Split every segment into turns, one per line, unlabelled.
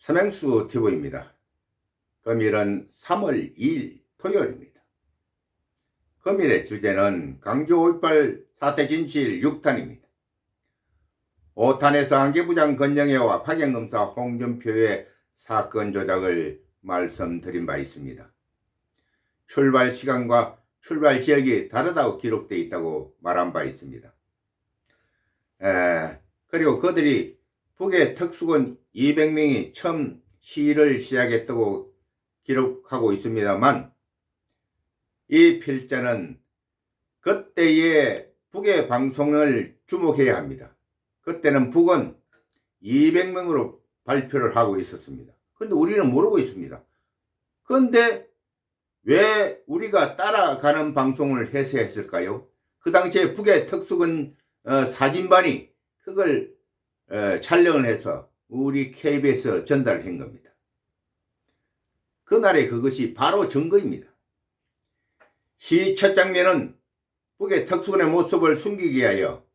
서명수 TV입니다. 금일은 3월 2일 토요일입니다. 금일의 주제는 강주 5.18 사태 진실 6탄입니다. 5탄에서 한계부장 건영애와 파견검사 홍준표의 사건 조작을 말씀드린 바 있습니다. 출발 시간과 출발 지역이 다르다고 기록되어 있다고 말한 바 있습니다. 그리고 그들이 북의 특수군 200명이 처음 시위를 시작했다고 기록하고 있습니다만, 이 필자는 그때의 북의 방송을 주목해야 합니다. 그때는 북은 200명으로 발표를 하고 있었습니다. 근데 우리는 모르고 있습니다. 그런데 왜 우리가 따라가는 방송을 해서 했을까요? 그 당시에 북의 특수군 사진반이 그걸 촬영을 해서 우리 KBS 전달한 겁니다. 그날의 그것이 바로 증거입니다. 시 첫 장면은 북의 특수군의 모습을 숨기기 위하여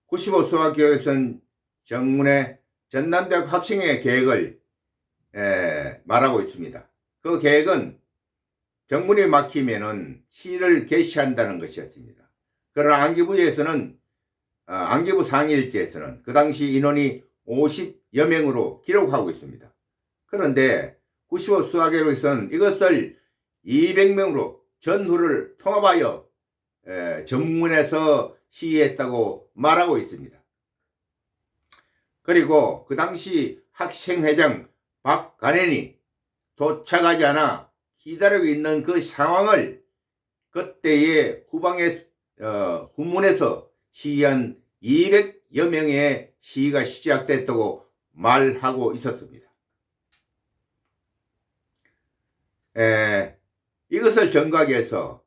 95 수학교육선 정문의 전남대학 학생회 계획을 말하고 있습니다. 그 계획은 정문이 막히면은 시를 개시한다는 것이었습니다. 그러나 안기부에서는 안기부 상일지에서는 그 당시 인원이 50여 명으로 기록하고 있습니다. 그런데 95 수학교육선 이것을 200명으로 전후를 통합하여 정문에서 시위했다고 말하고 있습니다. 그리고 그 당시 학생회장 박간현이 도착하지 않아 기다리고 있는 그 상황을 그때의 후문에서 시위한 200여 명의 시위가 시작됐다고 말하고 있었습니다. 이것을 정각하기 위해서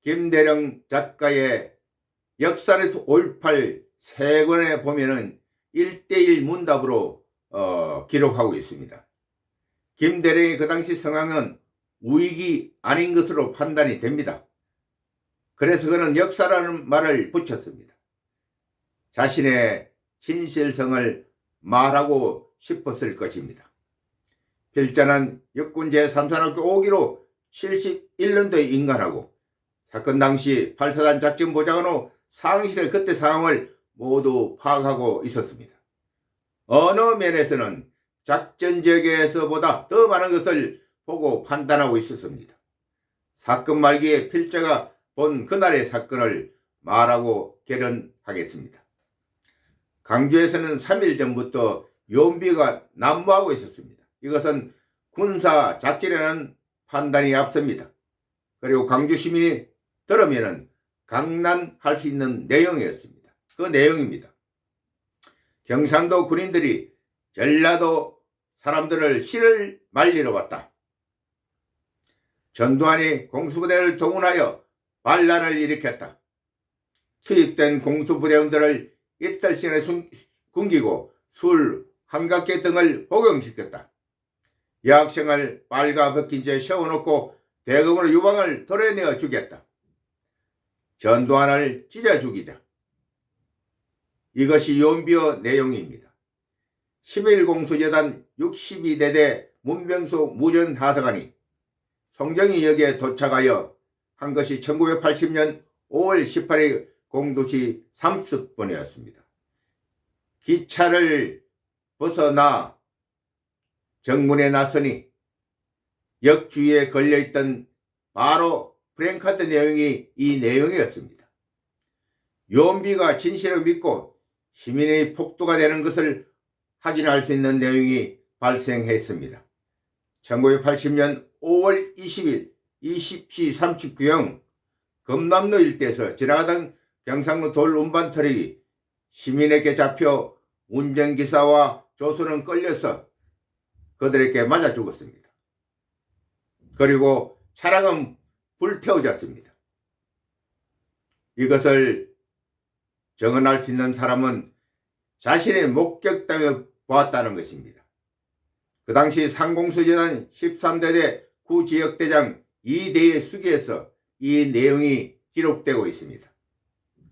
김대령 작가의 역사에서 5.18 세 권에 보면은 1:1 문답으로 기록하고 있습니다. 김대령의 그 당시 상황은 우익이 아닌 것으로 판단이 됩니다. 그래서 그는 역사라는 말을 붙였습니다. 자신의 진실성을 말하고 싶었을 것입니다. 필자는 육군 제3산학교 5기로 71년도에 인간하고 사건 당시 8사단 작전보좌관으로 상황실의 그때 상황을 모두 파악하고 있었습니다. 어느 면에서는 작전지역에서보다 더 많은 것을 보고 판단하고 있었습니다. 사건 말기에 필자가 본 그날의 사건을 말하고 결론하겠습니다. 강주에서는 3일 전부터 요원비가 난무하고 있었습니다. 이것은 군사 작전이라는 판단이 앞섭니다. 그리고 강주 시민이 들으면 강난할 수 있는 내용이었습니다. 그 내용입니다. 경상도 군인들이 전라도 사람들을 시를 말리러 왔다. 전두환이 공수부대를 동원하여 반란을 일으켰다. 투입된 공수부대원들을 이틀 시간에 굶기고 술, 한각개 등을 복용시켰다. 여학생을 빨가벗긴 채 세워놓고 대금으로 유방을 도려내어 주겠다. 전두환을 찢어 죽이자. 이것이 요원비어 내용입니다. 11공수재단 62대대 문병수 무전하사관이 송정리역에 도착하여 한 것이 1980년 5월 18일 공두시 30분이었습니다. 기차를 벗어나 정문에 나서니 역 주위에 걸려있던 바로 프랭카드 내용이 이 내용이었습니다. 요원비가 진실을 믿고 시민의 폭도가 되는 것을 확인할 수 있는 내용이 발생했습니다. 1980년 5월 20일 20시 39분 금남로 일대에서 지나가던 경상도 돌 운반 트럭이 시민에게 잡혀 운전기사와 조수는 끌려서 그들에게 맞아 죽었습니다. 그리고 차량은 불태워졌습니다. 이것을 증언할 수 있는 사람은 자신의 목격담에 보았다는 것입니다. 그 당시 상공수재단 13대대 구지역대장 이대의 수기에서 이 내용이 기록되고 있습니다.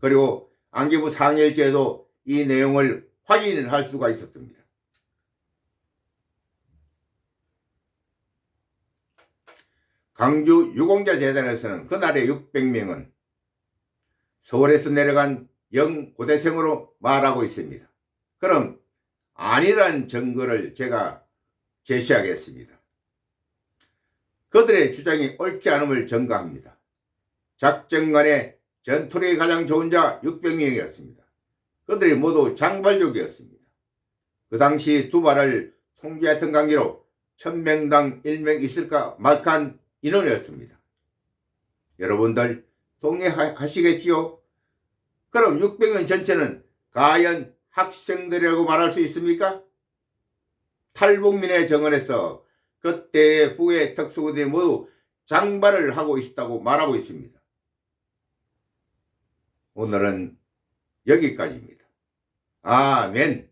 그리고 안기부 상일지에도 이 내용을 확인할 수가 있었습니다. 광주 유공자 재단에서는 그날의 600명은 서울에서 내려간 영고대생으로 말하고 있습니다. 그럼 아니란 증거를 제가 제시하겠습니다. 그들의 주장이 옳지 않음을 증거합니다. 작전간의 전투력이 가장 좋은 자 600명이었습니다. 그들이 모두 장발족이었습니다. 그 당시 두 발을 통제했던 관계로 1000명당 1명 있을까 말까한 인원이었습니다. 여러분들 동의하시겠지요? 그럼 600명 전체는 과연 학생들이라고 말할 수 있습니까? 탈북민의 정원에서 그때의 북의 특수부들이 모두 장발을 하고 있다고 말하고 있습니다. 오늘은 여기까지입니다. 아멘.